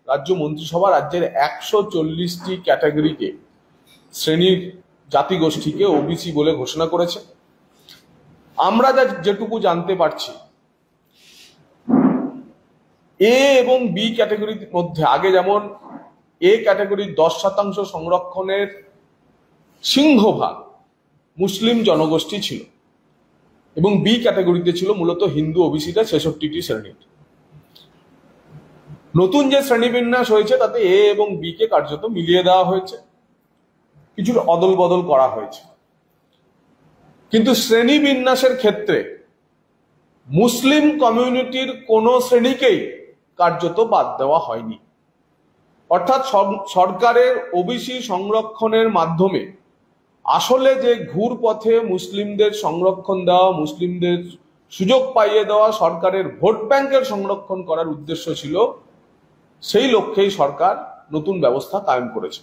রাজ্য মন্ত্রিসভা রাজ্যের 140টি ক্যাটাগরিকে শ্রেণীর জাতিগোষ্ঠীকে ওবিসি বলে ঘোষণা করেছে। আমরা যেটুকু জানতে পারছি, এ এবং বি ক্যাটাগরির মধ্যে আগে যেমন এ ক্যাটাগরির 10% সংরক্ষণের সিংহভাগ মুসলিম জনগোষ্ঠী ছিল এবং বি ক্যাটাগরিতে ছিল মূলত হিন্দু ওবিসিটা 66টি শ্রেণীর। নতুন যে শ্রেণীবিন্যাস হয়েছে তাতে এ এবং বি কে কার্যত মিলিয়ে দেওয়া হয়েছে, কিছু অদল বদল করা হয়েছে, কিন্তু শ্রেণীবিন্যাসের ক্ষেত্রে মুসলিম কমিউনিটির কোনো শ্রেণীকেই কার্যত বাদ দেওয়া হয়নি। অর্থাৎ সরকারের ওবিসি সংরক্ষণের মাধ্যমে আসলে যে ঘুর পথে মুসলিমদের সংরক্ষণ দেওয়া, মুসলিমদের সুযোগ পাইয়ে দেওয়া, সরকারের ভোট ব্যাংকের সংরক্ষণ করার উদ্দেশ্য ছিল, সেই লক্ষ্যেই সরকার নতুন ব্যবস্থা কায়েম করেছে।